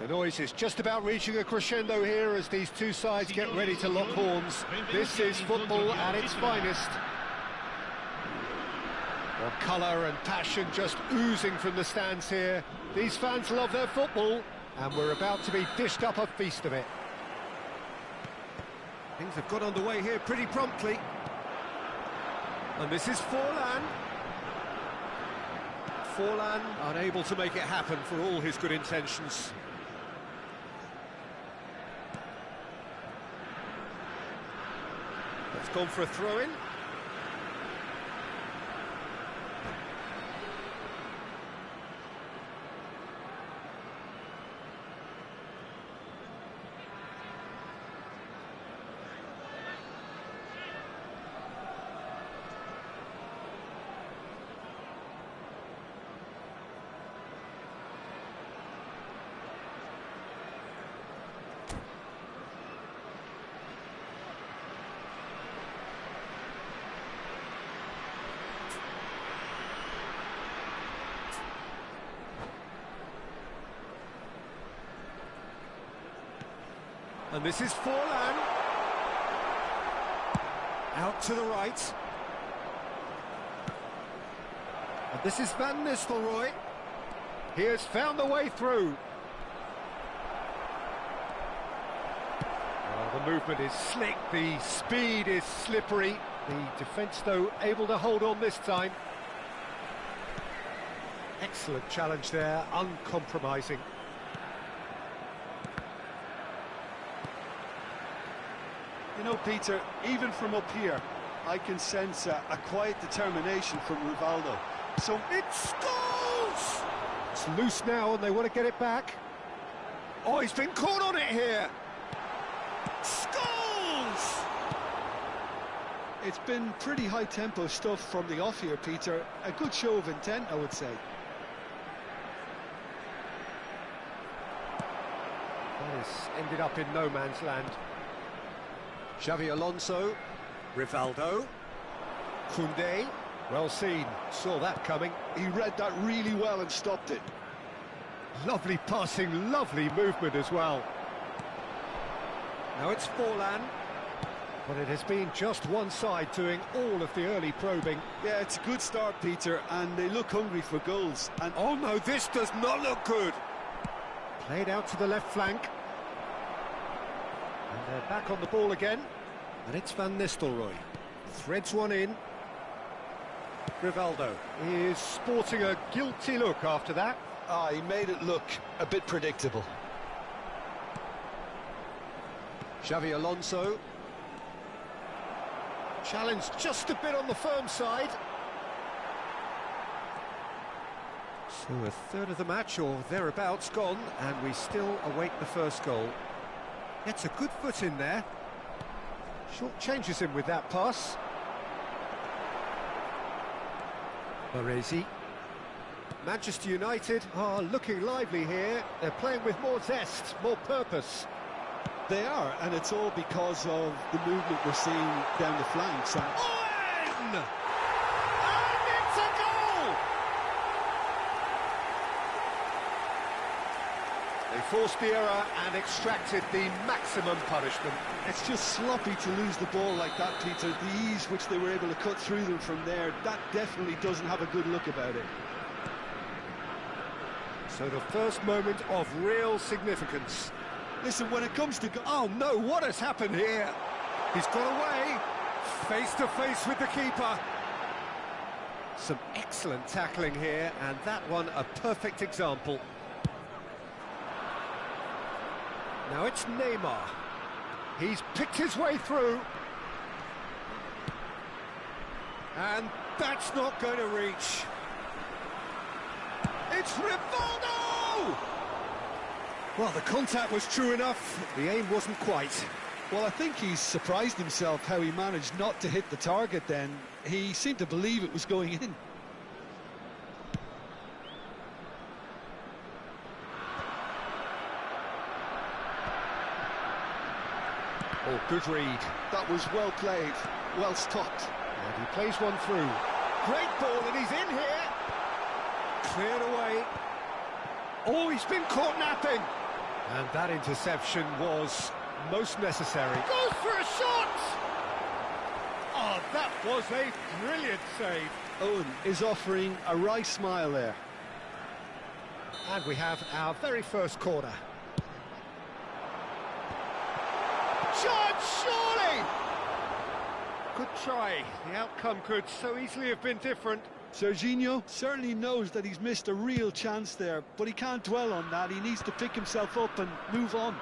noise is just about reaching a crescendo here as these two sides get ready to lock horns. This is football at its finest. Well, colour and passion just oozing from the stands here. These fans love their football, and we're about to be dished up a feast of it. Things have got underway here pretty promptly. And this is Forlan. Forlan unable to make it happen for all his good intentions. It's gone for a throw-in. And this is Forlan. Out to the right. And this is Van Nistelrooy. He has found the way through. Well, the movement is slick, the speed is slippery. The defence, though, able to hold on this time. Excellent challenge there, uncompromising. You know, Peter, even from up here, I can sense a quiet determination from Rivaldo. So it's goals! It's loose now and they want to get it back. Oh, he's been caught on it here. Goals! It's been pretty high-tempo stuff from the off here, Peter. A good show of intent, I would say. That has ended up in no man's land. Xavi Alonso, Rivaldo, Koundé, well seen, saw that coming. He read that really well and stopped it. Lovely passing, lovely movement as well. Now it's Forlan, but it has been just one side doing all of the early probing. Yeah, it's a good start, Peter, and they look hungry for goals. And oh no, this does not look good. Played out to the left flank. And they're back on the ball again. And it's Van Nistelrooy. Threads one in. Rivaldo is sporting a guilty look after that. He made it look a bit predictable. Xavi Alonso. Challenged just a bit on the firm side. So a third of the match or thereabouts gone, and we still await the first goal. Gets a good foot in there. Short changes him with that pass. Baresi. Manchester United are looking lively here. They're playing with more zest, more purpose. They are, and it's all because of the movement we're seeing down the flanks. Owen! And it's a goal! They forced the error and extracted the maximum punishment. It's just sloppy to lose the ball like that, Peter. The ease which they were able to cut through them from there, that definitely doesn't have a good look about it. So the first moment of real significance. Listen, when it comes to... oh no, what has happened here? He's got away, face to face with the keeper. Some excellent tackling here, and that one a perfect example. Now it's Neymar. He's picked his way through. And that's not going to reach. It's Rivaldo! Well, the contact was true enough, the aim wasn't quite. Well, I think he's surprised himself how he managed not to hit the target then. He seemed to believe it was going in. Oh, good read. That was well played, well stopped. And he plays one through. Great ball, and he's in here. Cleared away. Oh, he's been caught napping. And that interception was most necessary. Goes for a shot! Oh, that was a brilliant save. Owen is offering a wry smile there. And we have our very first corner. Chance, surely! Good try. The outcome could so easily have been different. Serginho certainly knows that he's missed a real chance there, but he can't dwell on that. He needs to pick himself up and move on.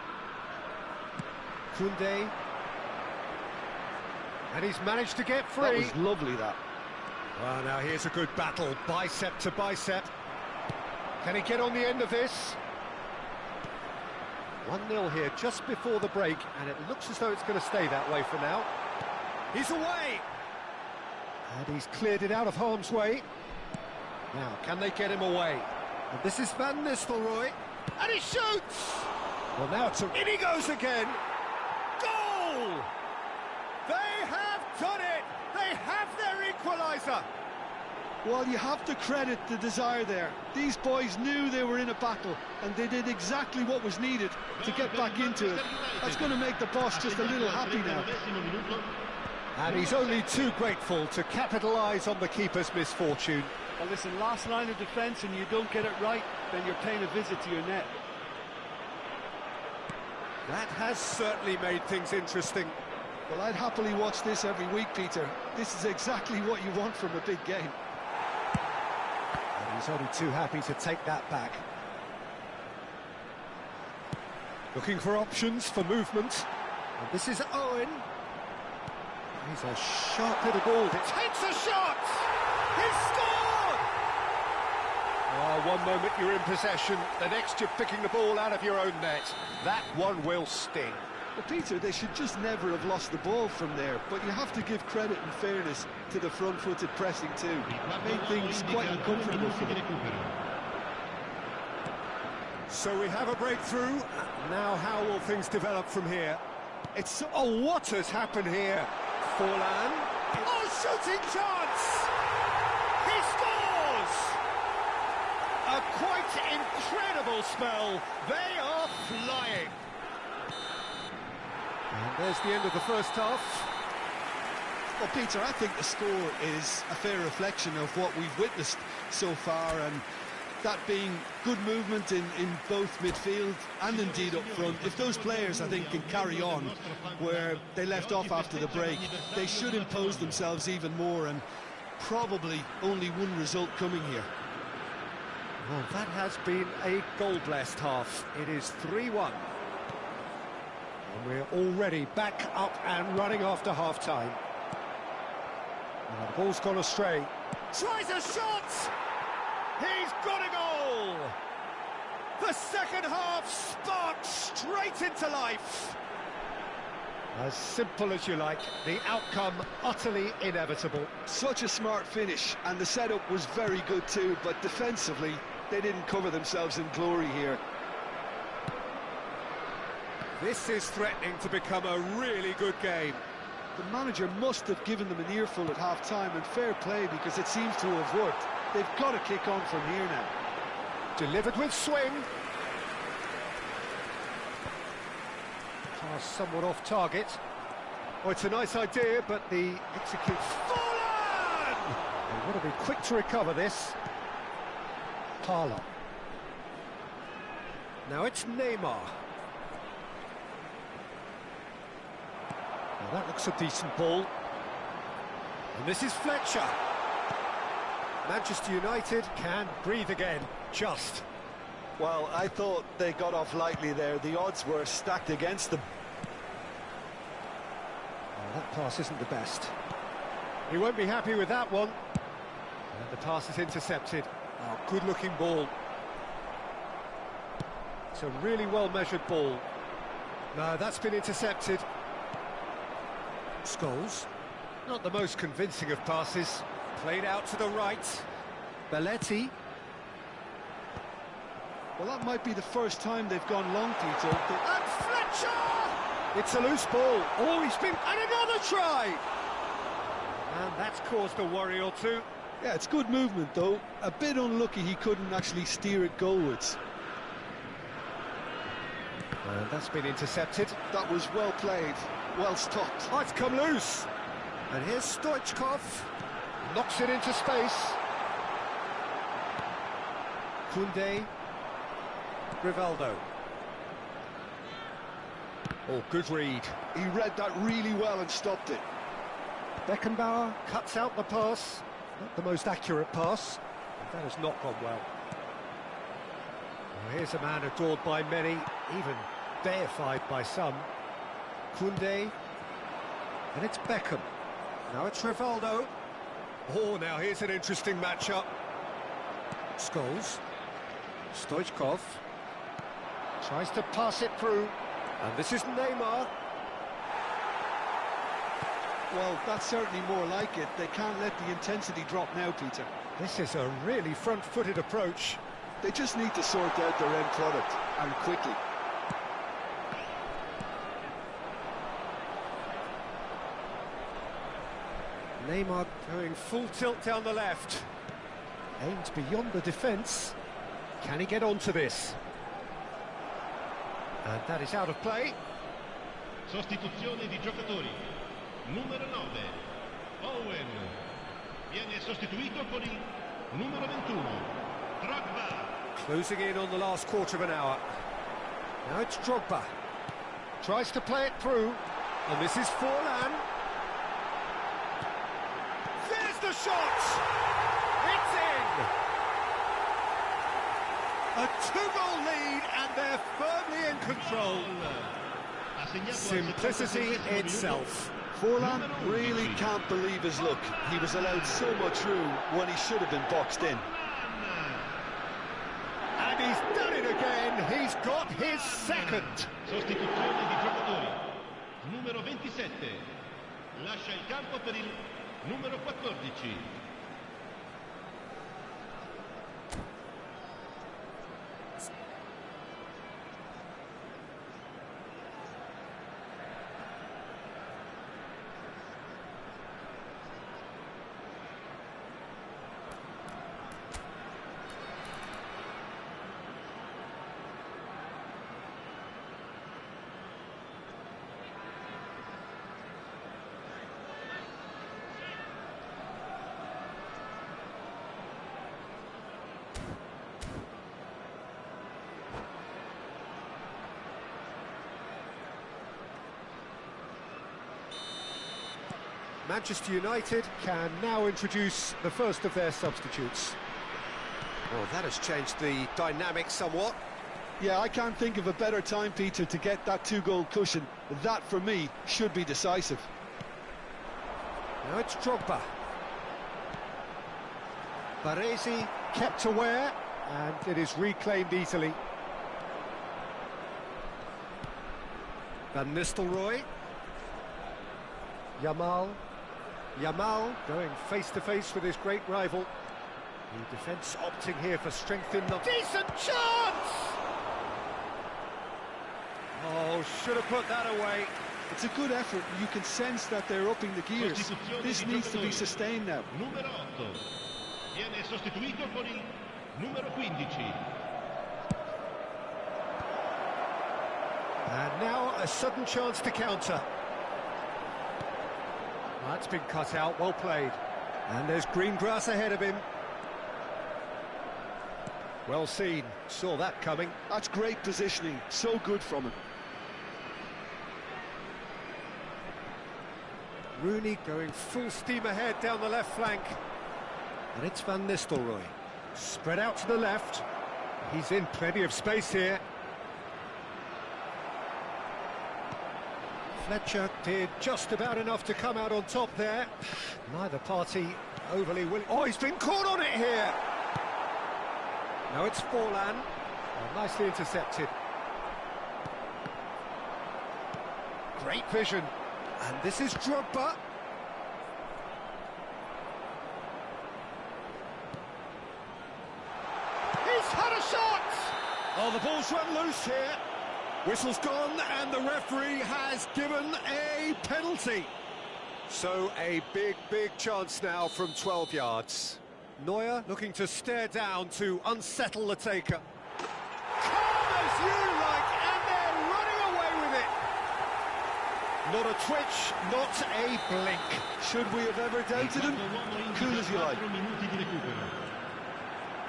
Koundé. And he's managed to get free. That was lovely, that. Well, now here's a good battle, bicep to bicep. Can he get on the end of this? 1-0 here just before the break, and it looks as though it's going to stay that way for now. He's away! And he's cleared it out of harm's way. Now, can they get him away? And this is Van Nistelrooy. And he shoots! Well, now in he goes again! Goal! They have done it! They have their equaliser! Well, you have to credit the desire there. These boys knew they were in a battle, and they did exactly what was needed to get back into it. That's going to make the boss just a little happy now. And he's only too grateful to capitalise on the keeper's misfortune. Well, listen, last line of defence, and you don't get it right, then you're paying a visit to your net. That has certainly made things interesting. Well, I'd happily watch this every week, Peter. This is exactly what you want from a big game. And he's only too happy to take that back. Looking for options for movement. And this is Owen. He's a sharp little ball. Takes a shot! He scored! Oh, one moment you're in possession, the next you're picking the ball out of your own net. That one will sting. Well, Peter, they should just never have lost the ball from there, but you have to give credit and fairness to the front-footed pressing too. That made things quite uncomfortable for them. So we have a breakthrough. Now how will things develop from here? Oh, what has happened here? Forlan. Oh, shooting chance! He scores! A quite incredible spell. They are flying. And there's the end of the first half. Well, Peter, I think the score is a fair reflection of what we've witnessed so far, and that being good movement in both midfield and indeed up front. If those players, I think, can carry on where they left off after the break, they should impose themselves even more, and probably only one result coming here. Well, that has been a goal-blessed half. It is 3-1. And we're already back up and running after half-time. Now, the ball's gone astray. Tries a shot! He's got a goal! The second half sparked straight into life. As simple as you like, the outcome utterly inevitable. Such a smart finish, and the setup was very good too, but defensively, they didn't cover themselves in glory here. This is threatening to become a really good game. The manager must have given them an earful at half-time, and fair play, because it seems to have worked. They've got to kick on from here now. Delivered with swing. Pass somewhat off target. Oh, it's a nice idea, but the execute... Forlan! They want to be quick to recover this. Parlour. Now it's Neymar. Now that looks a decent ball. And this is Fletcher. Manchester United can breathe again, just. Well, I thought they got off lightly there. The odds were stacked against them. Oh, that pass isn't the best. He won't be happy with that one. And the pass is intercepted. Oh, good-looking ball. It's a really well-measured ball. No, that's been intercepted. Scholes. Not the most convincing of passes. Played out to the right. Belletti. Well, that might be the first time they've gone long, Peter. And Fletcher! It's a loose ball. Oh, he's been... And another try! And that's caused a worry or two. Yeah, it's good movement, though. A bit unlucky he couldn't actually steer it goalwards. And that's been intercepted. That was well played, well stopped. Oh, it's come loose. And here's Stoichkov. Knocks it into space. Koundé. Rivaldo. Oh, good read. He read that really well and stopped it. Beckenbauer cuts out the pass. Not the most accurate pass. That has not gone well. Well, here's a man adored by many, even deified by some. Koundé. And it's Beckham. Now it's Rivaldo. Oh, now here's an interesting matchup. Scholes. Stoichkov. Tries to pass it through. And this is Neymar. Well, that's certainly more like it. They can't let the intensity drop now, Peter. This is a really front-footed approach. They just need to sort out their end product, and quickly. Neymar going full tilt down the left. Aimed beyond the defence. Can he get onto this? And that is out of play. Sostituzione di giocatori. Numero 9, Owen. Viene sostituito con il numero 21, Drogba. Closing in on the last quarter of an hour. Now it's Drogba. Tries to play it through. And this is Forlan. There's the shot! It's in! A two-goal lead, and they're firmly in control. Simplicity itself. Forlan really can't believe his luck. He was allowed so much room when he should have been boxed in. And he's done it again. He's got his second. Sostituzione di giocatori. Numero 27. Lascia il campo per il numero 14. Manchester United can now introduce the first of their substitutes. Well, that has changed the dynamic somewhat. Yeah, I can't think of a better time, Peter, to get that two-goal cushion. That, for me, should be decisive. Now it's Drogba. Baresi kept aware, and it is reclaimed easily. Van Nistelrooy. Yamal going face-to-face with his great rival. The defence opting here for strength in the... Decent chance! Oh, should have put that away. It's a good effort. You can sense that they're upping the gears. This needs to be sustained now. Numero 8. Viene sostituito con il numero 15. And now a sudden chance to counter. That's been cut out, well played. And there's green grass ahead of him. Well seen, saw that coming. That's great positioning, so good from him. Rooney going full steam ahead down the left flank. And it's Van Nistelrooy. Spread out to the left. He's in plenty of space here. Fletcher did just about enough to come out on top there. Neither party overly willing. Oh, he's been caught on it here. Now it's Forlan. Oh, nicely intercepted. Great vision. And this is Drogba. He's had a shot! Oh, the ball's run loose here. Whistle's gone, and the referee has given a penalty. So a big chance now from 12 yards. Neuer looking to stare down to unsettle the taker. Calm as you like, and they're running Not a twitch, not a blink. Should we have ever doubted him? Cool as you like.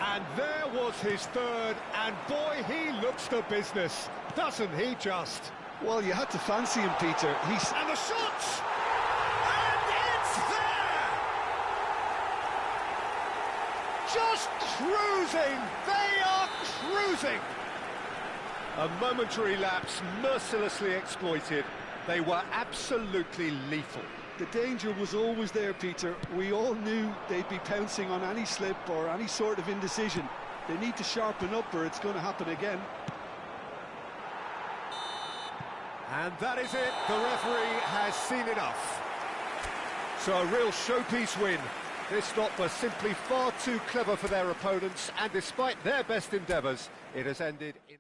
And there was his third, and boy, he looks the business, doesn't he just? Well, you had to fancy him, Peter. And the shot! And it's there! Just cruising! They are cruising! A momentary lapse mercilessly exploited. They were absolutely lethal. The danger was always there, Peter. We all knew they'd be pouncing on any slip or any sort of indecision. They need to sharpen up or it's going to happen again. And that is it. The referee has seen enough. So a real showpiece win. This stop was simply far too clever for their opponents, and despite their best endeavours, it has ended in...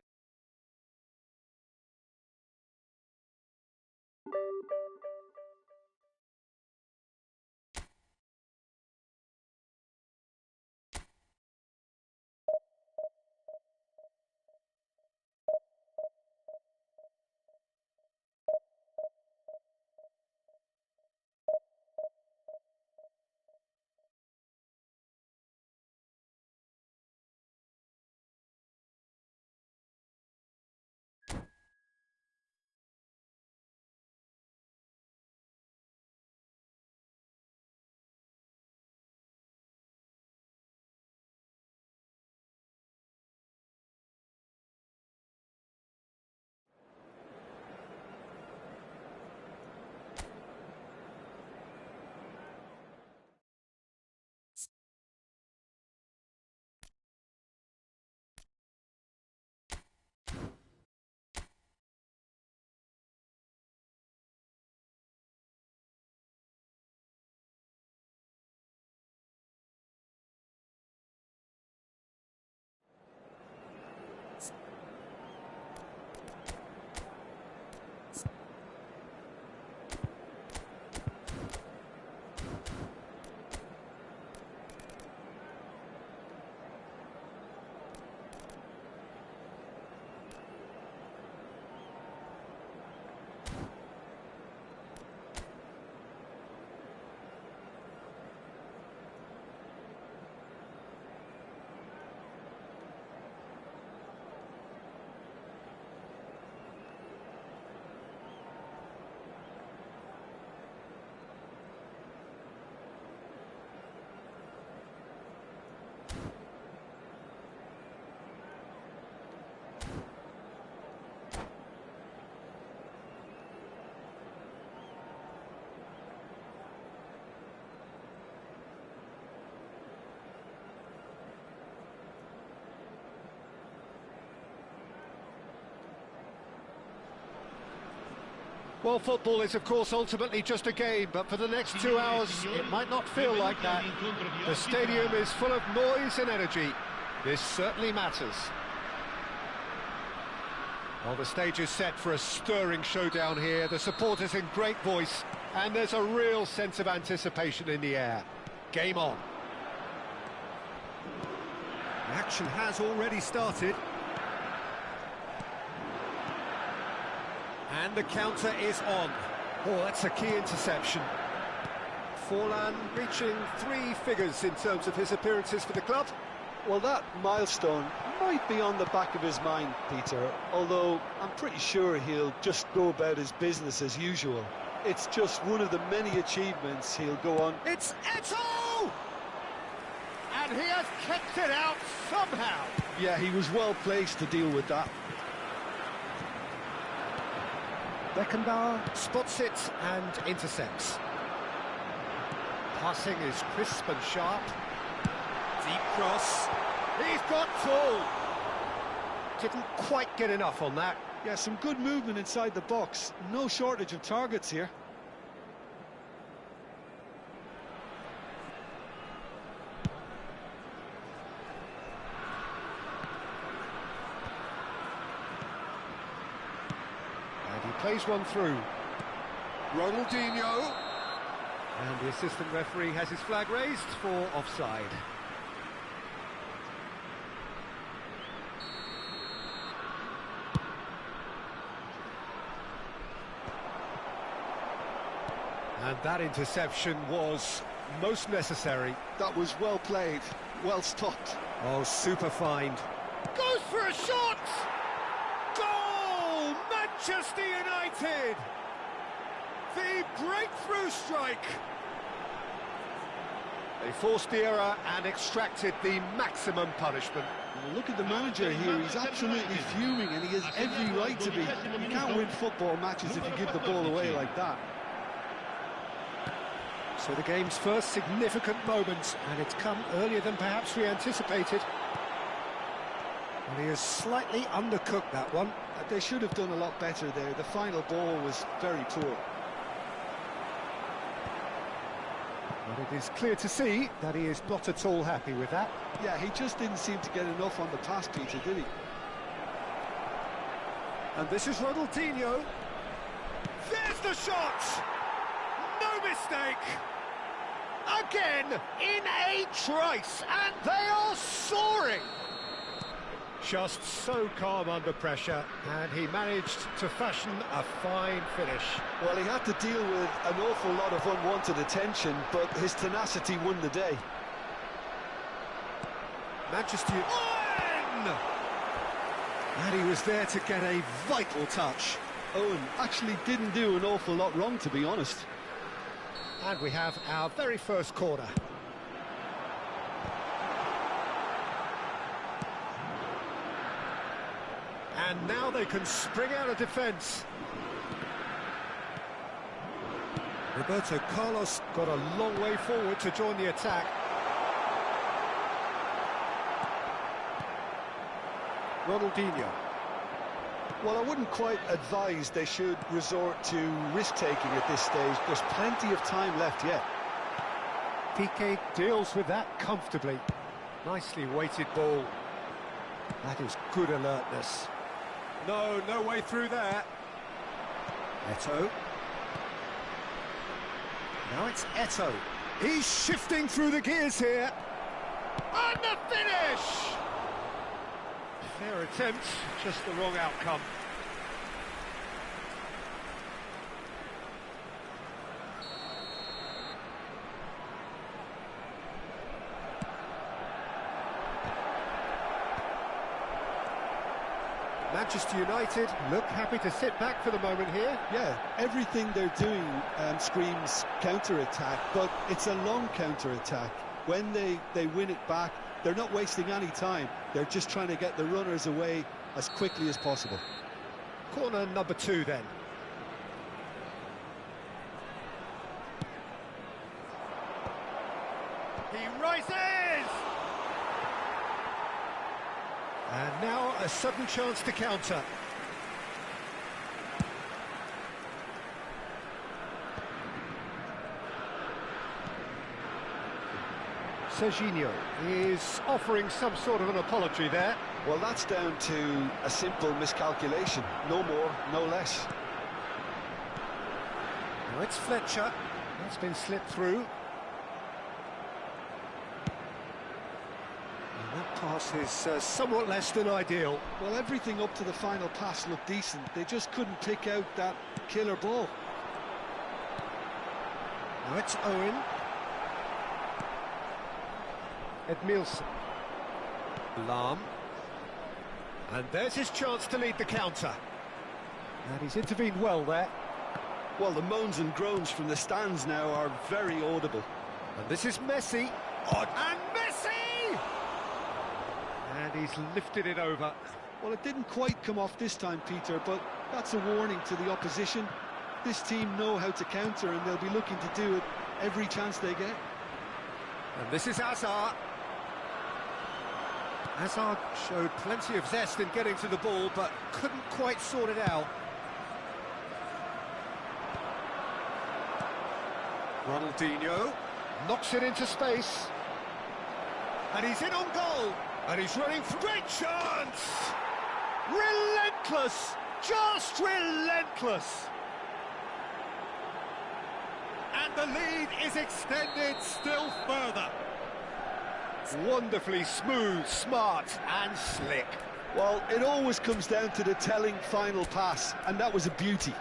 Well, football is, of course, ultimately just a game, but for the next 2 hours, it might not feel like that. The stadium is full of noise and energy. This certainly matters. Well, the stage is set for a stirring showdown here. The supporters in great voice, and there's a real sense of anticipation in the air. Game on. The action has already started. And the counter is on. Oh, that's a key interception. Forlan reaching 3 figures in terms of his appearances for the club. Well, that milestone might be on the back of his mind, Peter, although I'm pretty sure he'll just go about his business as usual. It's just one of the many achievements he'll go on. It's Eto'o! And he has kept it out somehow. Yeah, he was well placed to deal with that. Beckenbauer spots it and intercepts. Passing is crisp and sharp. Deep cross. He's got tall. Didn't quite get enough on that. Yeah, some good movement inside the box. No shortage of targets here. And he plays one through. Ronaldinho. And the assistant referee has his flag raised for offside. And that interception was most necessary. That was well played, well stopped. Oh, super find. Goes for a shot! Goal! Manchester United! The breakthrough strike! They forced the error and extracted the maximum punishment. Well, look at the manager here, he's absolutely fuming and he has every right to be. You can't win football matches if you give the ball away like that. So the game's first significant moment, and it's come earlier than perhaps we anticipated. And he has slightly undercooked that one. They should have done a lot better there. The final ball was very poor. But it is clear to see that he is not at all happy with that. Yeah, he just didn't seem to get enough on the pass, Peter, did he? And this is Ronaldinho. There's the shot! No mistake! Again, in a trice, and they are soaring! Just so calm under pressure, and he managed to fashion a fine finish. Well, he had to deal with an awful lot of unwanted attention, but his tenacity won the day. Manchester Owen! And he was there to get a vital touch. Owen actually didn't do an awful lot wrong, to be honest. And we have our very first corner. And now they can spring out of defence. Roberto Carlos got a long way forward to join the attack. Ronaldinho. Well, I wouldn't quite advise they should resort to risk-taking at this stage. There's plenty of time left yet. Piqué deals with that comfortably. Nicely weighted ball. That is good alertness. No way through there. Eto'o. Now it's Eto'o. He's shifting through the gears here. And the finish! Fair attempt, just the wrong outcome. Manchester United look happy to sit back for the moment here. Yeah, everything they're doing screams counter-attack, but it's a long counter-attack. When they win it back, they're not wasting any time. They're just trying to get the runners away as quickly as possible. Corner number 2 then. He rises! And now a sudden chance to counter. Serginho is offering some sort of an apology there. Well, that's down to a simple miscalculation. No more, no less. Now it's Fletcher. That's been slipped through. And that pass is somewhat less than ideal. Well, everything up to the final pass looked decent. They just couldn't pick out that killer ball. Now it's Owen. Edmilson. Lahm. And there's his chance to lead the counter. And he's intervened well there. Well, the moans and groans from the stands now are very audible. And this is Messi. And Messi! And he's lifted it over. Well, it didn't quite come off this time, Peter, but that's a warning to the opposition. This team know how to counter, and they'll be looking to do it every chance they get. And this is Hazard. Hazard showed plenty of zest in getting to the ball, but couldn't quite sort it out. Ronaldinho knocks it into space. And he's in on goal. And he's running through. Great chance! Relentless! Just relentless! And the lead is extended still further. Wonderfully smooth, smart and slick. Well, it always comes down to the telling final pass, and that was a beauty.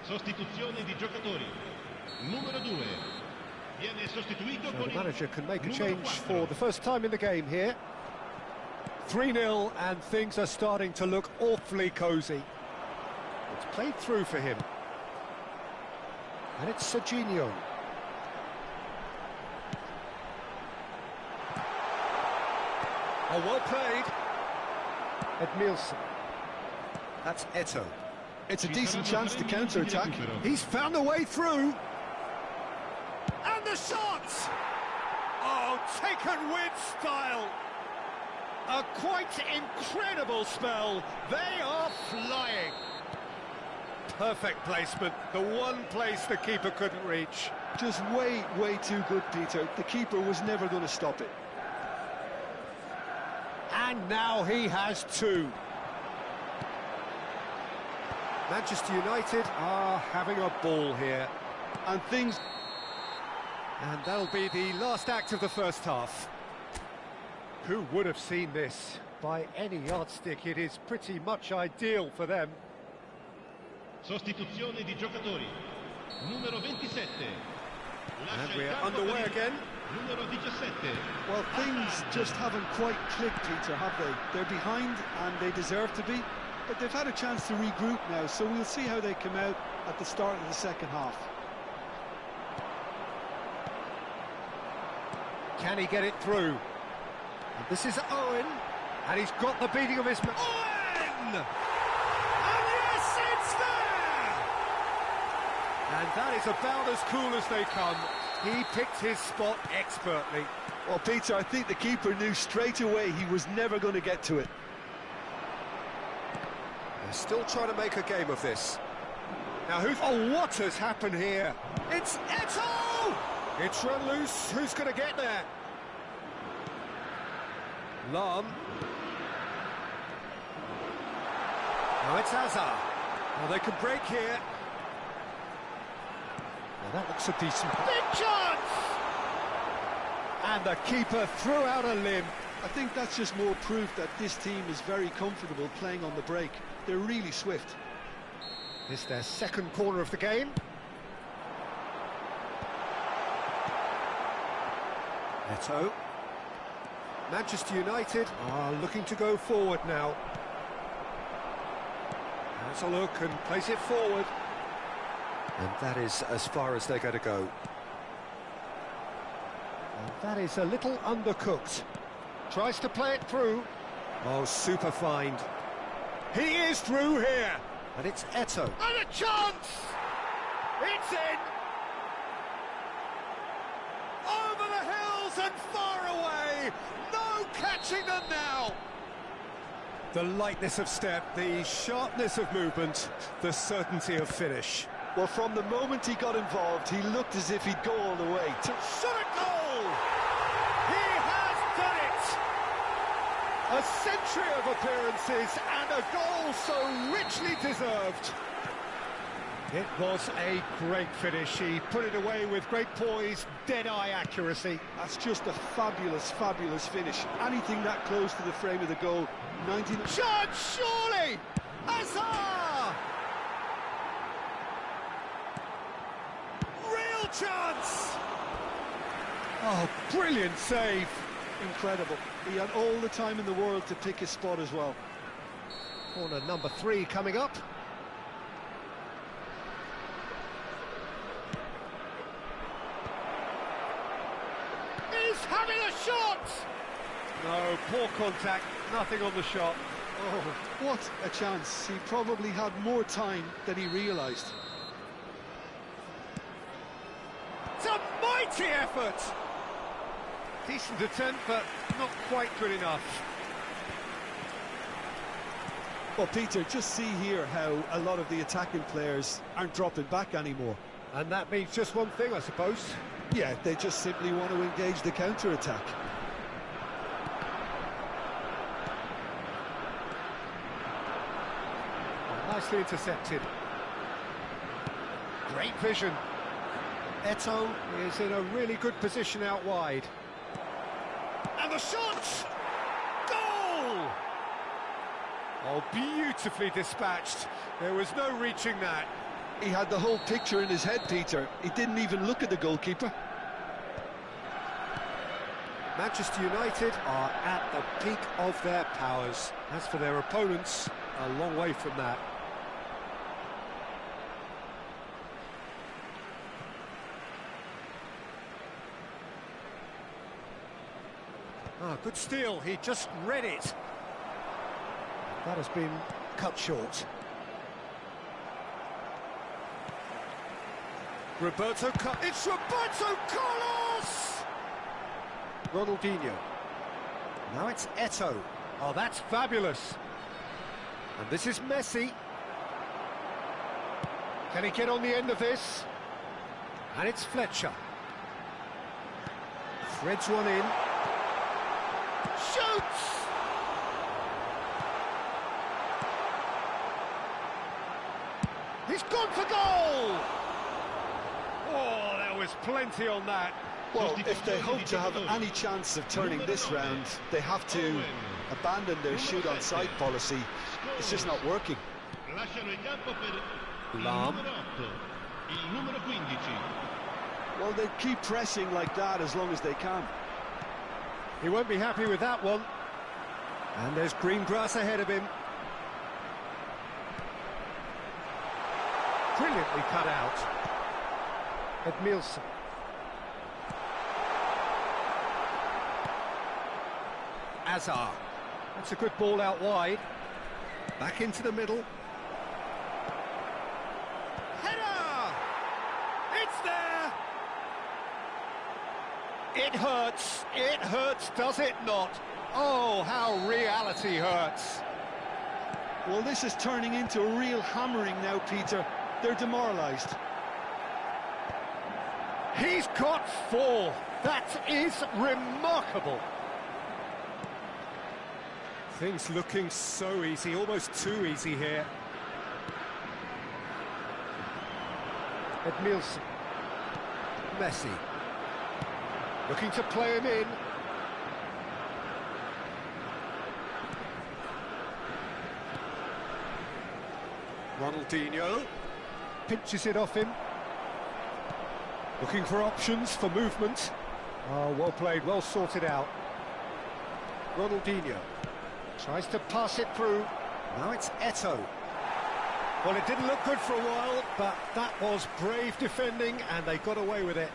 Sostituzione di giocatori. Numero 2. Viene sostituito So con the il manager can make a numero change 4. for the first time in the game here. 3-0 and things are starting to look awfully cosy. It's played through for him. And it's Serginho. Oh, well played. Edmilson. That's Eto'o. It's a decent chance to counter-attack. He's found a way through. And the shot! Oh, taken with style. A quite incredible spell. They are flying. Perfect placement. The one place the keeper couldn't reach. Just way too good, Peter. The keeper was never going to stop it. And now he has two. Manchester United are having a ball here. And things... And that'll be the last act of the first half. Who would have seen this? By any yardstick, it is pretty much ideal for them. Sostituzione di giocatori. Numero 27. And we're underway again. Numero 17. Well, things just haven't quite clicked, Peter, have they? They're behind, and they deserve to be. But they've had a chance to regroup now, so we'll see how they come out at the start of the second half. Can he get it through? And this is Owen, and he's got the beating of his man. Owen! And yes, it's there! And that is about as cool as they come. He picked his spot expertly. Well, Peter, I think the keeper knew straight away he was never going to get to it. They're still trying to make a game of this. Now who's... Oh, what has happened here? It's Eto'o! It's run loose. Who's going to get there? Lahm. Now it's Hazard. Now they can break here. Now that looks a decent... Big chance! And the keeper threw out a limb. I think that's just more proof that this team is very comfortable playing on the break. They're really swift. This is their second corner of the game. Eto'o. Manchester United are looking to go forward now. Has a look and plays it forward. And that is as far as they're going to go. And that is a little undercooked. Tries to play it through. Oh, super find. He is through here. And it's Eto'o. And a chance! It's in! Over the hills and far away! No catching them now! The lightness of step, the sharpness of movement, the certainty of finish. Well, from the moment he got involved, he looked as if he'd go all the way. Shot a goal! He has done it! A century of appearances and a goal so richly deserved. It was a great finish. He put it away with great poise, dead-eye accuracy. That's just a fabulous finish. Anything that close to the frame of the goal, 19... Chance, surely! Hazard! Real chance! Oh, brilliant save. Incredible. He had all the time in the world to pick his spot as well. Corner number 3 coming up. He's having a shot! No, poor contact, nothing on the shot. Oh, what a chance. He probably had more time than he realised. It's a mighty effort! Decent attempt, but not quite good enough. Well, Peter, just see here how a lot of the attacking players aren't dropping back anymore. And that means just one thing, I suppose. Yeah, they just simply want to engage the counter-attack. Nicely intercepted. Great vision. Eto'o is in a really good position out wide. And the shot! Goal! Oh, beautifully dispatched. There was no reaching that. He had the whole picture in his head, Peter. He didn't even look at the goalkeeper. Manchester United are at the peak of their powers. As for their opponents, a long way from that. Ah, good steal, he just read it. That has been cut short. It's Roberto Carlos! Ronaldinho. Now it's Eto'o. Oh, that's fabulous. And this is Messi. Can he get on the end of this? And it's Fletcher. Threads one in. Shoots! He's gone for goal! Oh, there was plenty on that. Well, if they hope to have any chance of turning this round, they have to abandon their shoot-on-sight policy. It's just not working. Lahm. Well, they keep pressing like that as long as they can. He won't be happy with that one. And there's green grass ahead of him. Brilliantly cut out. Edmilson. Azar. That's a good ball out wide. Back into the middle. Header! It's there! It hurts, does it not? Oh, how reality hurts. Well, this is turning into a real hammering now, Peter. They're demoralised. He's got 4. That is remarkable. Things looking so easy, almost too easy here. Edmilson. Messi. Looking to play him in. Ronaldinho. Pinches it off him. Looking for options for movement. Oh, well played, well sorted out. Ronaldinho. Tries to pass it through. Now it's Eto'o. Well, it didn't look good for a while, but that was brave defending, and they got away with it.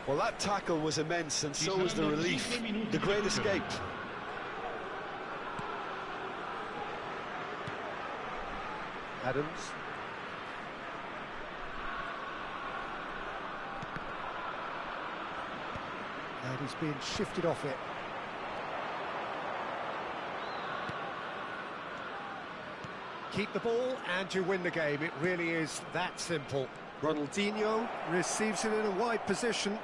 Well, that tackle was immense, and so was the relief. The great escape. Adams. And he's being shifted off it. Keep the ball and you win the game. It really is that simple. Ronaldinho receives it in a wide position.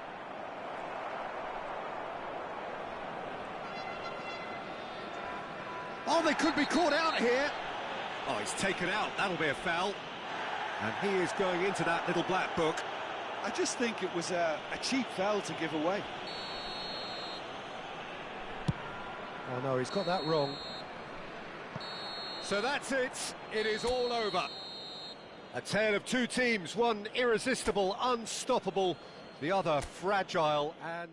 Oh, they could be caught out here. Oh, he's taken out. That'll be a foul. And he is going into that little black book. I just think it was a cheap foul to give away. Oh no, he's got that wrong. So that's it. It is all over. A tale of two teams, one irresistible, unstoppable, the other fragile and...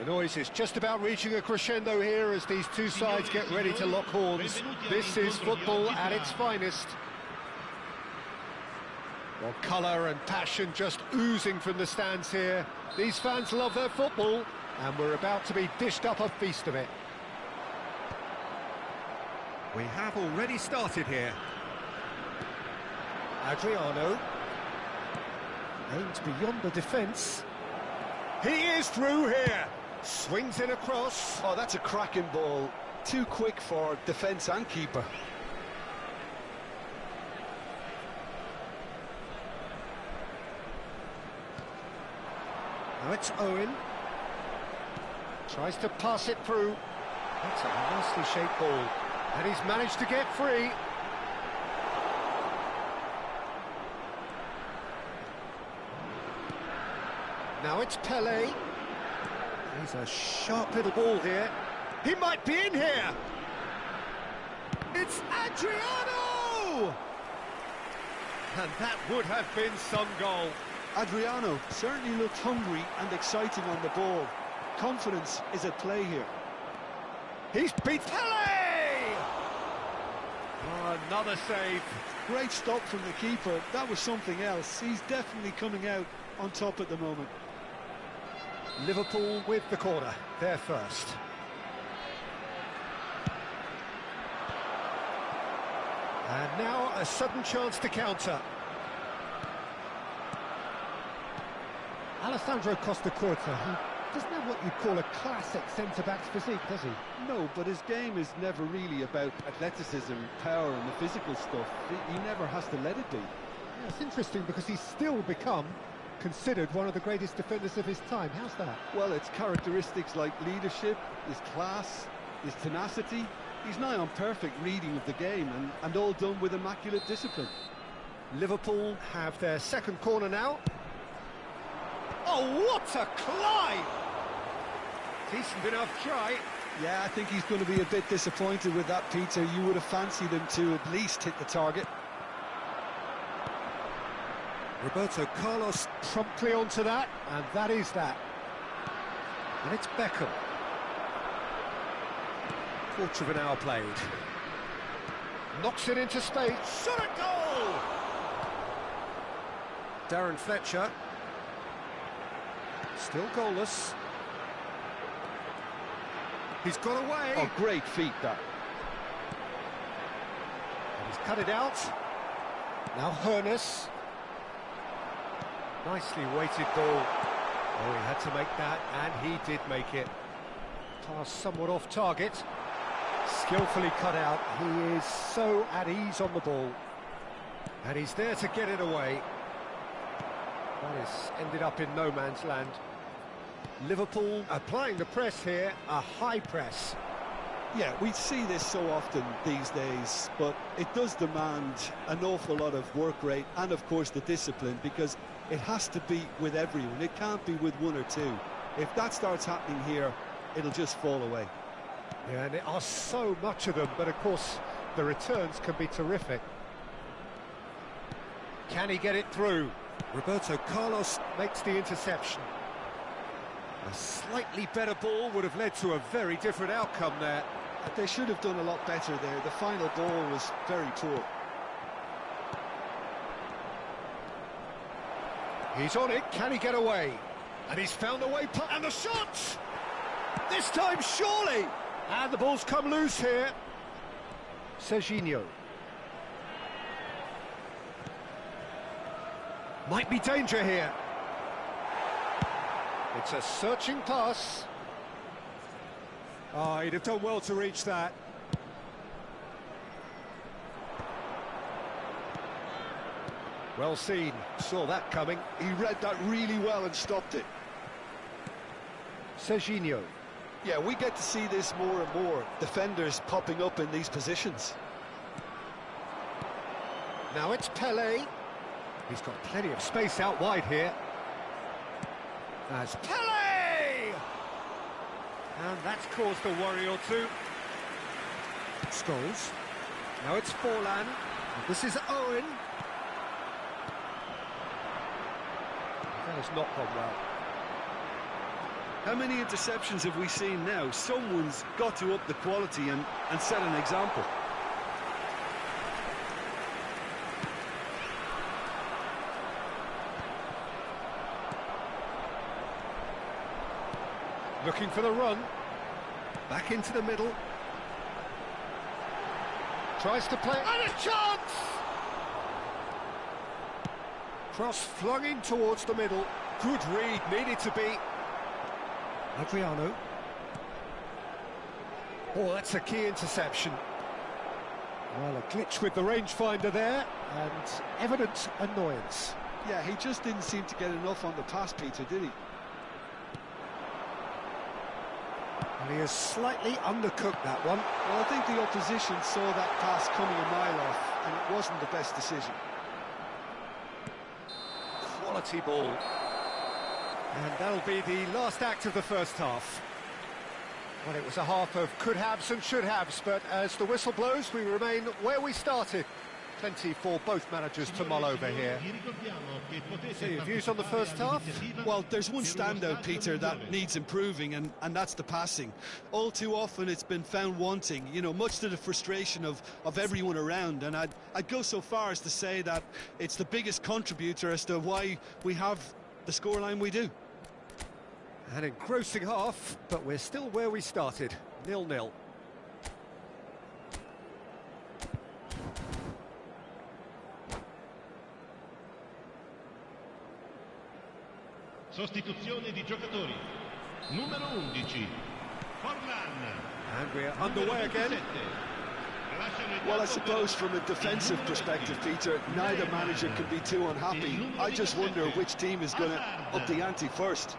The noise is just about reaching a crescendo here as these two sides get ready to lock horns. This is football at its finest. Well, colour and passion just oozing from the stands here. These fans love their football, and we're about to be dished up a feast of it. We have already started here. Adriano. Aims beyond the defence. He is through here. Swings it across. Oh, that's a cracking ball. Too quick for defence and keeper. Now it's Owen. Tries to pass it through. That's a nicely shaped ball. And he's managed to get free. Now it's Pele. He's a sharp little ball here. He might be in here. It's Adriano! And that would have been some goal. Adriano certainly looked hungry and exciting on the ball. Confidence is at play here. He's beat Pele! Oh, another save. Great stop from the keeper. That was something else. He's definitely coming out on top at the moment. Liverpool with the corner, they're first. And now a sudden chance to counter. Alessandro Costacurta, he doesn't have what you'd call a classic centre-back's physique, does he? No, but his game is never really about athleticism, power and the physical stuff. He never has to let it be. Yeah, it's interesting because he's still become considered one of the greatest defenders of his time. How's that? Well, it's characteristics like leadership, his class, his tenacity. He's nigh on perfect reading of the game and all done with immaculate discipline. Liverpool have their second corner now. Oh, what a climb! Decent enough try. Yeah, I think he's going to be a bit disappointed with that, Peter. You would have fancied him to at least hit the target. Roberto Carlos promptly onto that, and that is that. And it's Beckham. Quarter of an hour played. Knocks it into space. Shot at goal! Darren Fletcher. Still goalless. He's got away. Oh, great feat, that. And he's cut it out. Now Hoeneß. Nicely weighted ball. Oh, he had to make that, and he did make it. Pass somewhat off target. Skillfully cut out. He is so at ease on the ball. And he's there to get it away. That has ended up in no man's land. Liverpool applying the press here, a high press. Yeah, we see this so often these days, but it does demand an awful lot of work rate and, of course, the discipline, because it has to be with everyone. It can't be with one or two. If that starts happening here, it'll just fall away. Yeah, and there are so much of them, but of course the returns can be terrific. Can he get it through? Roberto Carlos makes the interception. A slightly better ball would have led to a very different outcome there. They should have done a lot better there. The final ball was very poor. He's on it, can he get away? And he's found a way, and the shot! This time, surely! And the ball's come loose here. Serginho. Might be danger here. It's a searching pass. Oh, he'd have done well to reach that. Well seen, saw that coming. He read that really well and stopped it. Serginho. Yeah, we get to see this more and more. Defenders popping up in these positions. Now it's Pele. He's got plenty of space out wide here. As Pele! And that's caused a worry or two. Scholes. Now it's Forlan. This is Owen. That has not gone well. How many interceptions have we seen now? Someone's got to up the quality and set an example. Looking for the run. Back into the middle. Tries to play. And a chance! Cross flung in towards the middle. Good read, needed to be. Adriano. Oh, that's a key interception. Well, a glitch with the rangefinder there, and evident annoyance. Yeah, he just didn't seem to get enough on the pass, Peter, did he? And he has slightly undercooked that one. Well, I think the opposition saw that pass coming a mile off, and it wasn't the best decision. Quality ball. And that'll be the last act of the first half. Well, it was a half of could-haves and should-haves, but as the whistle blows, we remain where we started. Plenty for both managers to mull over here. So your views on the first half? Well, there's one standout, Peter, that needs improving, and that's the passing. All too often it's been found wanting, you know, much to the frustration of everyone around, and I'd go so far as to say that it's the biggest contributor as to why we have the scoreline we do. An engrossing half, but we're still where we started, 0-0. Sostituzione di giocatori. Numero 11, Forlan. And we're underway again. Well, I suppose from a defensive perspective, Peter, neither manager can be too unhappy. I just wonder which team is going to up the ante first.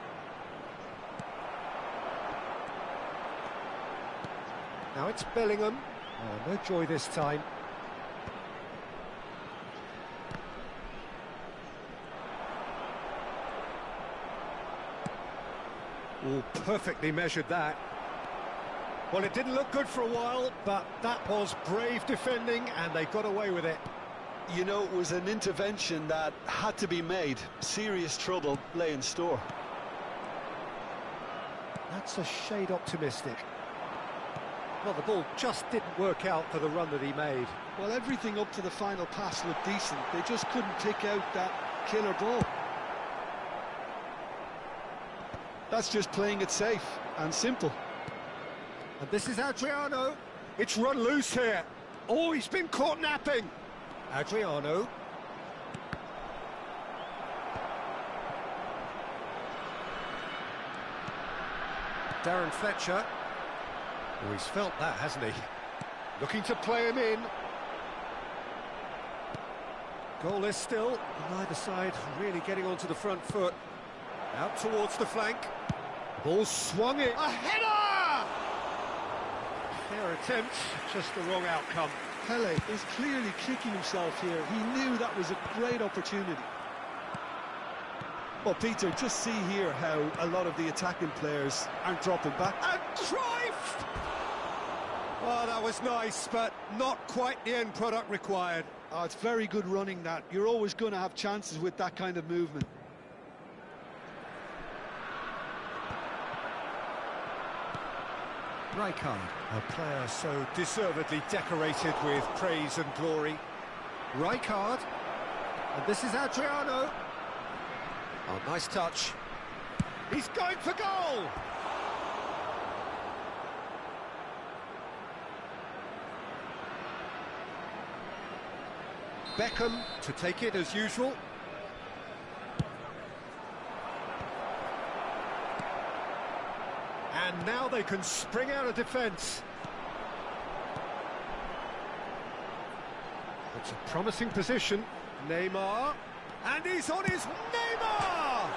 Now it's Bellingham. Oh, no joy this time. Oh, perfectly measured that. Well, it didn't look good for a while, but that was brave defending, and they got away with it. You know, it was an intervention that had to be made. Serious trouble lay in store. That's a shade optimistic. Well, the ball just didn't work out for the run that he made. Well, everything up to the final pass looked decent. They just couldn't pick out that killer ball. That's just playing it safe and simple. And this is Adriano. It's run loose here. Oh, he's been caught napping. Adriano. Darren Fletcher. Oh, he's felt that, hasn't he? Looking to play him in. Goalless still. Neither side really getting onto the front foot. Out towards the flank. Ball swung in. A header! Fair attempt, just the wrong outcome. Pele is clearly kicking himself here. He knew that was a great opportunity. Well, Peter, just see here how a lot of the attacking players aren't dropping back. And Cruyff! Oh, that was nice, but not quite the end product required. Oh, it's very good running, that. You're always going to have chances with that kind of movement. Rijkaard, a player so deservedly decorated with praise and glory. Rijkaard, and this is Adriano. Oh, nice touch. He's going for goal! Beckham to take it as usual. And now they can spring out of defence. It's a promising position. Neymar. And he's on his Neymar!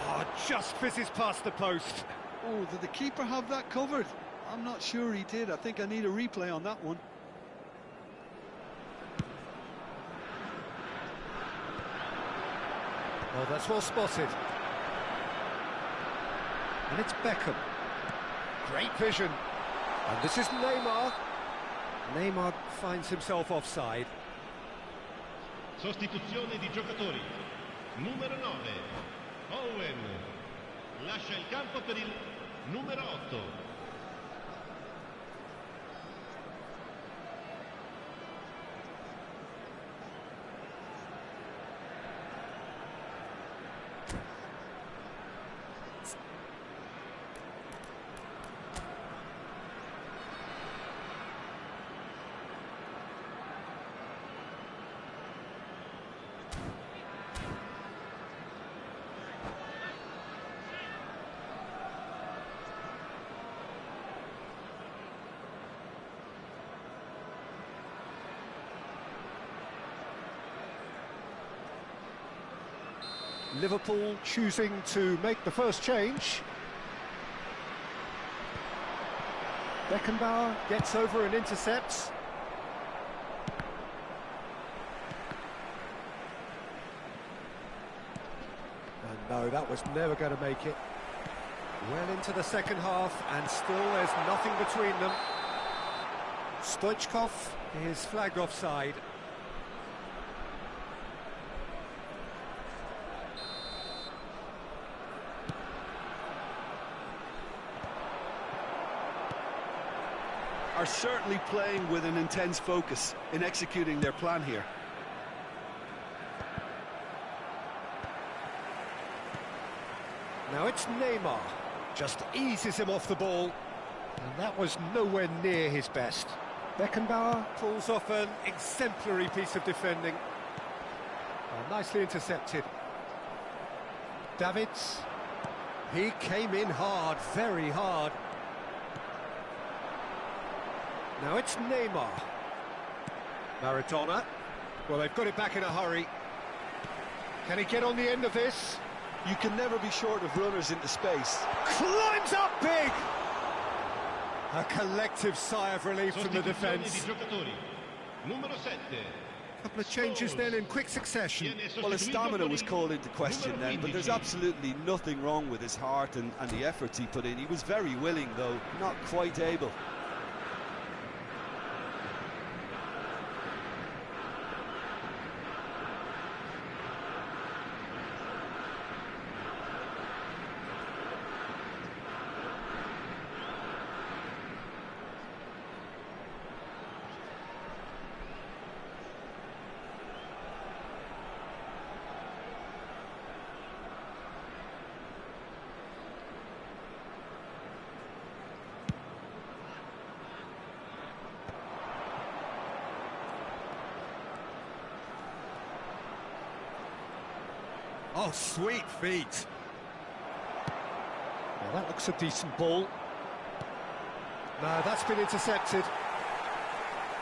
Oh, just fizzes past the post. Oh, did the keeper have that covered? I'm not sure he did. I think I need a replay on that one. Oh, that's well spotted. And it's Beckham. Great vision. And this is Neymar. Neymar finds himself offside. Sostituzione di giocatori. Numero 9, Owen. lascia il campo per il numero 8. Liverpool choosing to make the first change. Beckenbauer gets over and intercepts. And no, that was never going to make it. Well into the second half, and still there's nothing between them. Stoichkov is flagged offside. Are certainly playing with an intense focus in executing their plan here. Now it's Neymar, just eases him off the ball, and that was nowhere near his best. Beckenbauer pulls off an exemplary piece of defending. Nicely intercepted. Davids, he came in hard, very hard. Now it's Neymar. Maradona. Well, they've got it back in a hurry. Can he get on the end of this? You can never be short of runners into space. Climbs up big! A collective sigh of relief from the defence. Numero 7. Couple of changes then in quick succession. Well, his stamina was called into question then, but there's absolutely nothing wrong with his heart and the efforts he put in. He was very willing, though, not quite able. Oh, sweet feet. Now that looks a decent ball. No, that's been intercepted.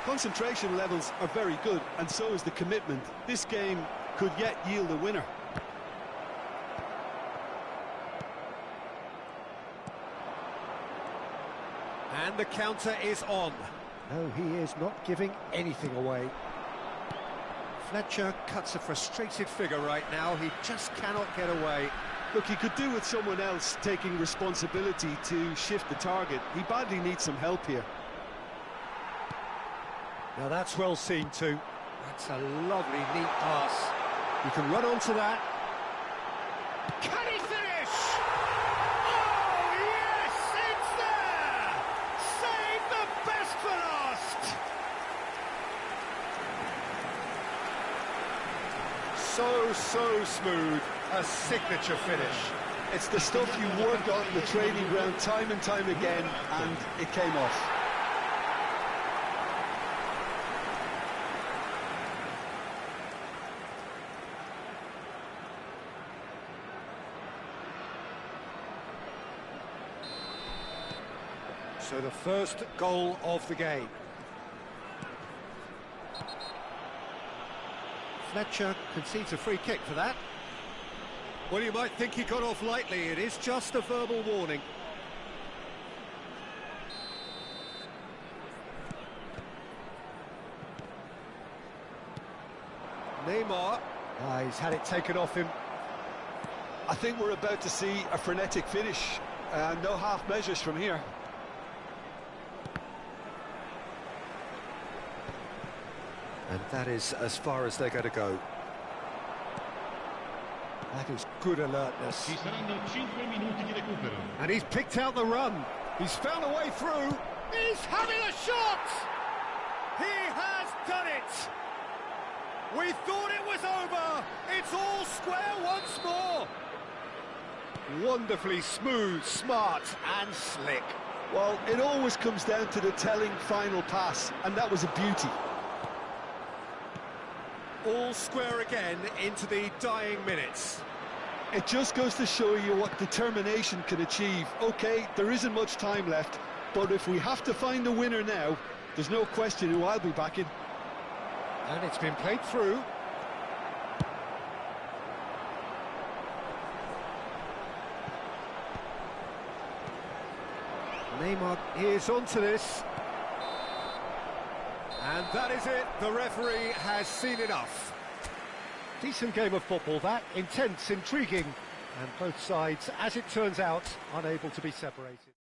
Concentration levels are very good, and so is the commitment. This game could yet yield a winner. And the counter is on. No, he is not giving anything away. Fletcher cuts a frustrated figure right now. He just cannot get away. Look, he could do with someone else taking responsibility to shift the target. He badly needs some help here. Now that's well seen too. That's a lovely, neat pass. You can run onto that. Can he finish? Oh, yes, it's there! Save the best for last! So smooth, a signature finish. It's the stuff you work on in the training ground time and time again, and it came off. So the first goal of the game. Fletcher concedes a free kick for that. Well, you might think he got off lightly. It is just a verbal warning. Neymar. He's had it taken off him. I think we're about to see a frenetic finish. No half measures from here. And that is as far as they're going to go. That is good alertness. Ci saranno 5 minuti di recupero. And he's picked out the run. He's found a way through. He's having a shot! He has done it! We thought it was over. It's all square once more. Wonderfully smooth, smart and slick. Well, it always comes down to the telling final pass, and that was a beauty. All square again into the dying minutes. It just goes to show you what determination can achieve. OK, there isn't much time left, but if we have to find a winner now, there's no question who I'll be backing. And it's been played through. Neymar is onto this. And that is it. The referee has seen enough. Decent game of football, that. Intense, intriguing. And both sides, as it turns out, unable to be separated.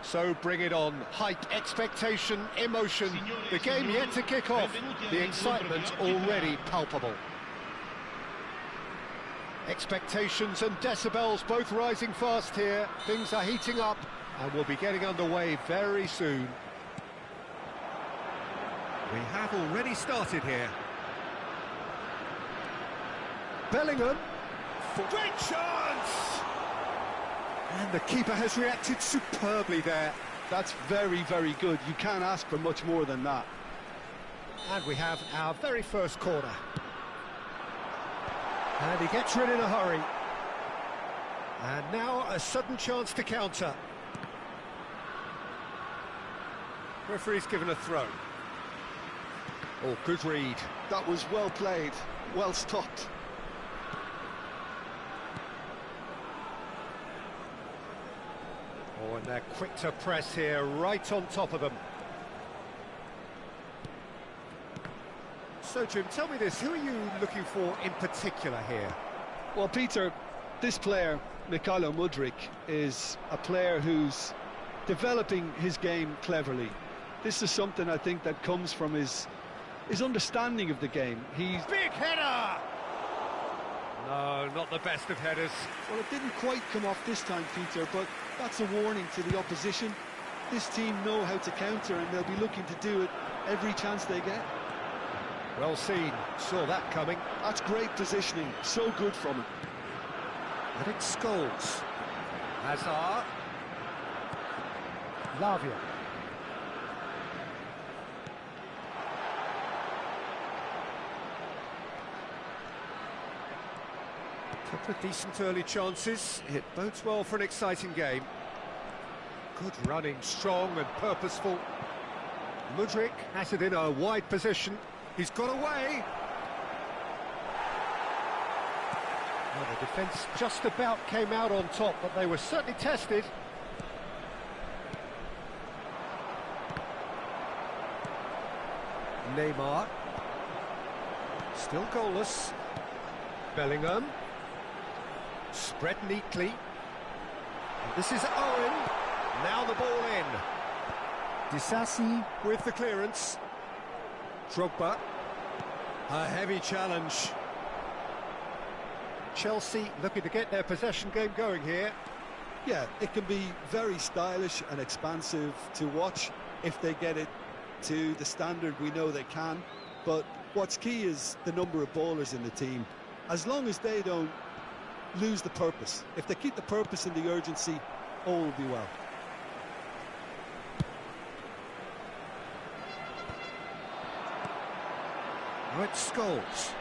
So bring it on. Hype, expectation, emotion. The game yet to kick off. The excitement already palpable. Expectations and decibels both rising fast here. Things are heating up and we'll be getting underway very soon. We have already started here. Bellingham. Great chance! And the keeper has reacted superbly there. That's very, very good. You can't ask for much more than that. And we have our very first corner. And he gets rid in a hurry. And now a sudden chance to counter. Referee's given a throw. Oh, good read. That was well played, well stopped. Oh, and they're quick to press here, right on top of them. So, Jim, tell me this, who are you looking for in particular here? Well, Peter, this player, Mykhailo Mudryk, is a player who's developing his game cleverly. This is something I think that comes from his understanding of the game. He's... Big header! No, not the best of headers. Well, it didn't quite come off this time, Peter, but that's a warning to the opposition. This team know how to counter, and they'll be looking to do it every chance they get. Well seen, saw that coming. That's great positioning, so good from him. And it's Scholes. Hazard. Lavia. Couple of decent early chances. It bodes well for an exciting game. Good running, strong and purposeful. Mudryk has it in a wide position. He's got away. Well, the defence just about came out on top, but they were certainly tested. Neymar. Still goalless. Bellingham. Spread neatly. And this is Owen. Now the ball in. Disasi with the clearance. Drogba. A heavy challenge. Chelsea looking to get their possession game going here. Yeah, it can be very stylish and expansive to watch if they get it to the standard we know they can. But what's key is the number of ballers in the team. As long as they don't lose the purpose. If they keep the purpose and the urgency, all will be well. Right, Scholes.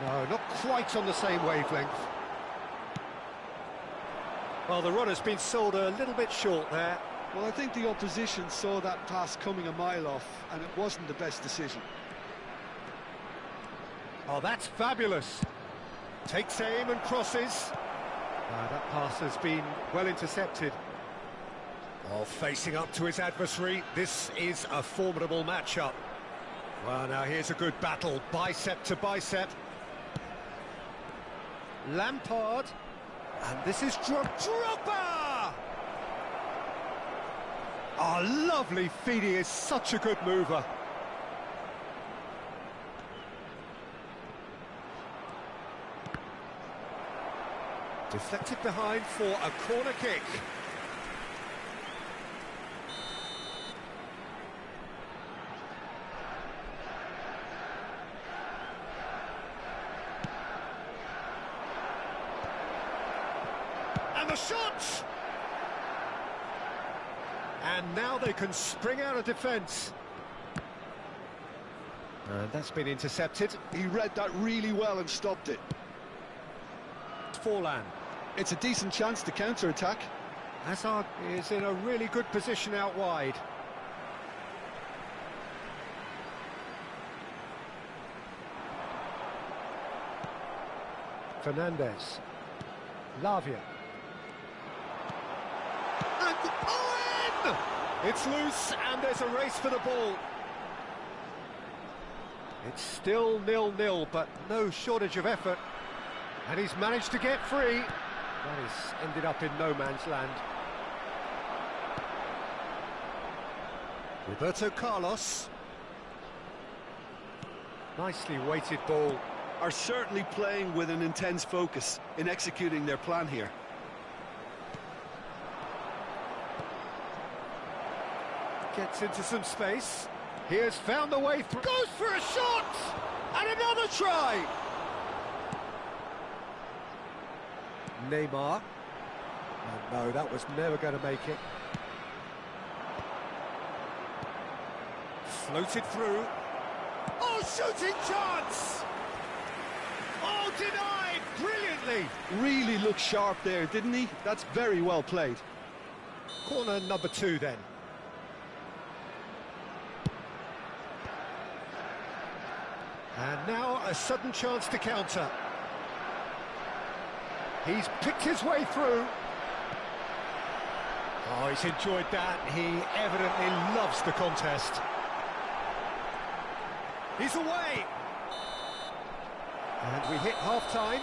No, not quite on the same wavelength. Well, the runner's been sold a little bit short there. Well, I think the opposition saw that pass coming a mile off, and it wasn't the best decision. Oh, that's fabulous. Takes aim and crosses. That pass has been well intercepted. Oh, facing up to his adversary. This is a formidable matchup. Well, now here's a good battle, bicep to bicep. Lampard. And this is Drogba! Oh, lovely feed. He is such a good mover. Deflected behind for a corner kick. And the shot! And now they can spring out of defence. And that's been intercepted. He read that really well and stopped it. Forlan. It's a decent chance to counter-attack. Hazard is in a really good position out wide. Fernandez. Lavia. And Owen! It's loose and there's a race for the ball. It's still 0-0, but no shortage of effort. And he's managed to get free. That has ended up in no man's land. Roberto Carlos. Nicely weighted ball. Are certainly playing with an intense focus in executing their plan here. Gets into some space. He has found the way through. Goes for a shot! And another try! Neymar. Oh, no, that was never going to make it. Floated through. Oh, shooting chance! Oh, denied brilliantly! Really looked sharp there, didn't he? That's very well played. Corner number 2 then. And now a sudden chance to counter. He's picked his way through. Oh, he's enjoyed that. He evidently loves the contest. He's away. And we hit half-time.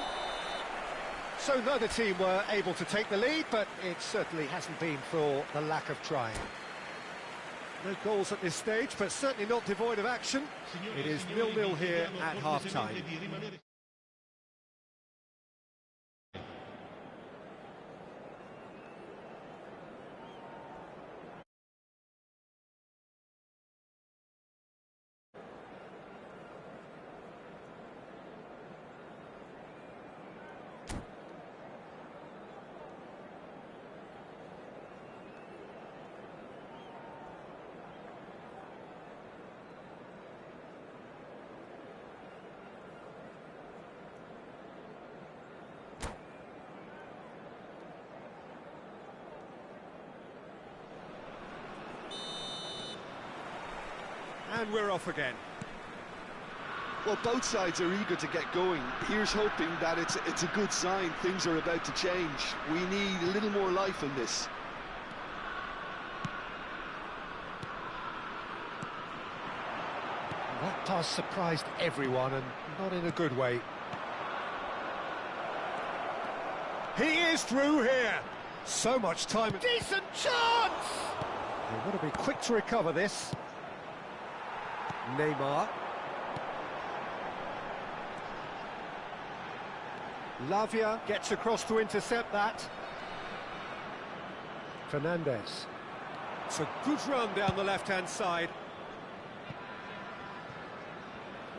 So neither team were able to take the lead, but it certainly hasn't been for the lack of trying. No goals at this stage, but certainly not devoid of action. It is 0-0 here at half-time. And we're off again. Well, both sides are eager to get going. Here's hoping that it's a good sign. Things are about to change. We need a little more life in this. That pass surprised everyone, and not in a good way. He is through here. So much time. Decent chance! They want to be quick to recover this. Neymar. Lavia gets across to intercept that. Fernandez. It's a good run down the left-hand side.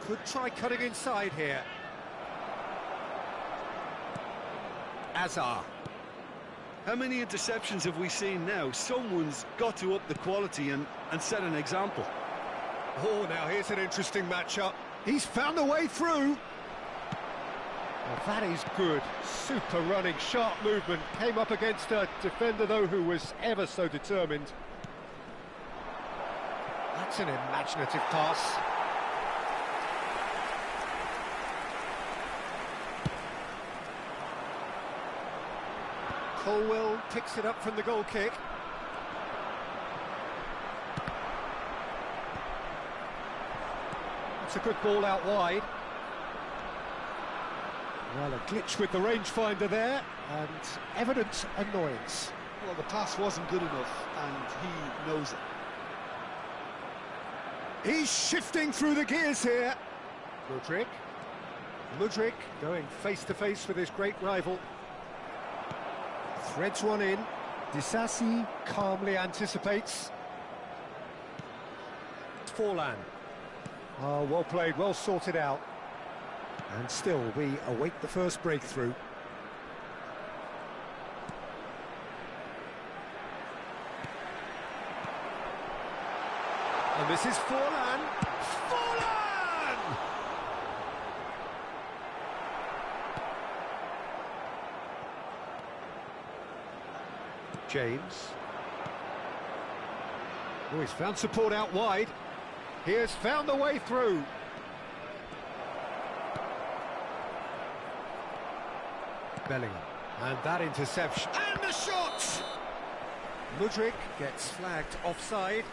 Could try cutting inside here. Azar. How many interceptions have we seen now? Someone's got to up the quality and set an example. Oh, now here's an interesting matchup. He's found a way through. Well, that is good. Super running, sharp movement. Came up against a defender, though, who was ever so determined. That's an imaginative pass. Colwell picks it up from the goal kick. It's a good ball out wide. Well, a glitch with the rangefinder there, and evident annoyance. Well, the pass wasn't good enough, and he knows it. He's shifting through the gears here. Mudryk going face-to-face with his great rival. Threads one in. Disasi calmly anticipates. Forlan. Oh, well played, well sorted out. And still, we await the first breakthrough. And this is Forlan. Forlan! James. Oh, he's found support out wide. He has found the way through. Bellingham. And that interception. And the shot! Mudryk gets flagged offside.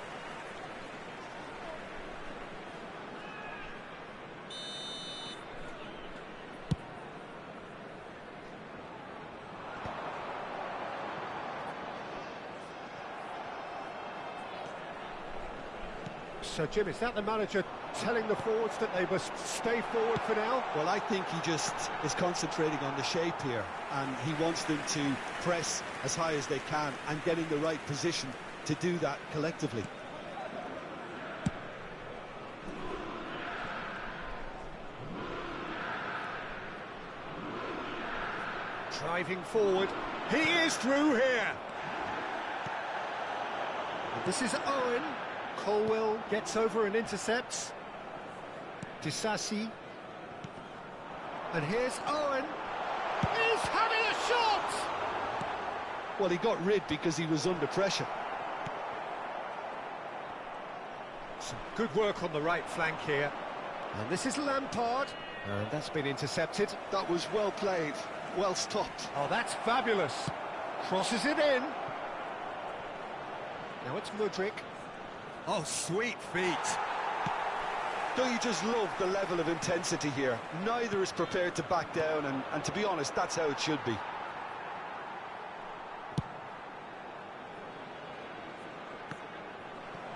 So, Jim, is that the manager telling the forwards that they must stay forward for now? Well, I think he just is concentrating on the shape here, and he wants them to press as high as they can and get in the right position to do that collectively. Driving forward. He is through here. And this is Owen. Colwill gets over and intercepts. Disasi. And here's Owen. He's having a shot! Well, he got rid because he was under pressure. Some good work on the right flank here. And this is Lampard. And that's been intercepted. That was well played, well stopped. Oh, that's fabulous. Crosses it in. Now it's Mudryk. Oh, sweet feet. Don't you just love the level of intensity here? Neither is prepared to back down, and to be honest, that's how it should be.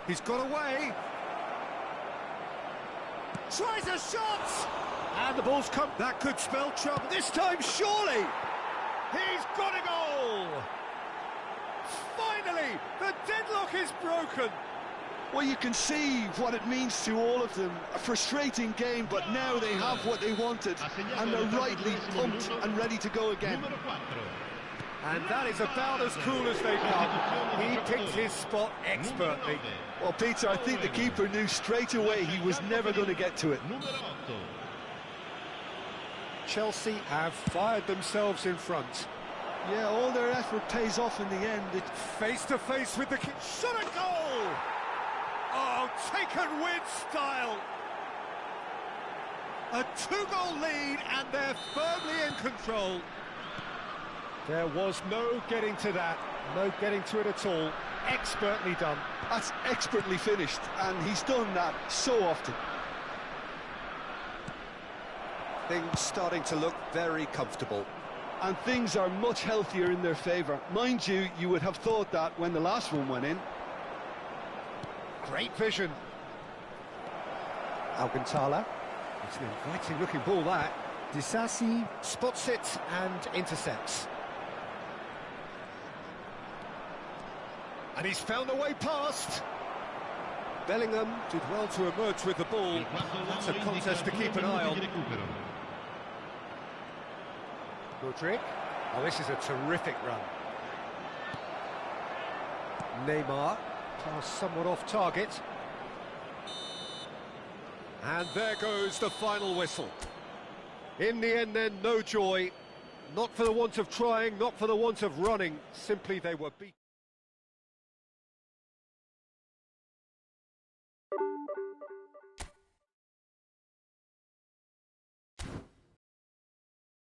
He's got away. Tries a shot! And the ball's come. That could spell trouble. This time, surely! He's got a goal! Finally, the deadlock is broken. Well, you can see what it means to all of them. A frustrating game, but now they have what they wanted, and they're rightly pumped and ready to go again. And that is about as cool as they come. He picked his spot expertly. Well, Peter, I think the keeper knew straight away he was never going to get to it. Chelsea have fired themselves in front. Yeah, all their effort pays off in the end. Face to face with the shot a goal! Oh, taken with style. A 2-goal lead, and they're firmly in control. There was no getting to that, no getting to it at all. Expertly done. That's expertly finished, and he's done that so often. Things starting to look very comfortable. And things are much healthier in their favour. Mind you, you would have thought that when the last one went in. Great vision. Alcantara. It's an inviting looking ball, that. Disasi spots it and intercepts. And he's found a way past. Bellingham did well to emerge with the ball. That's a contest to keep an eye on. Mudryk. Oh, this is a terrific run. Neymar. Pass somewhat off target. And there goes the final whistle. In the end then, no joy. Not for the want of trying, not for the want of running. Simply they were beaten.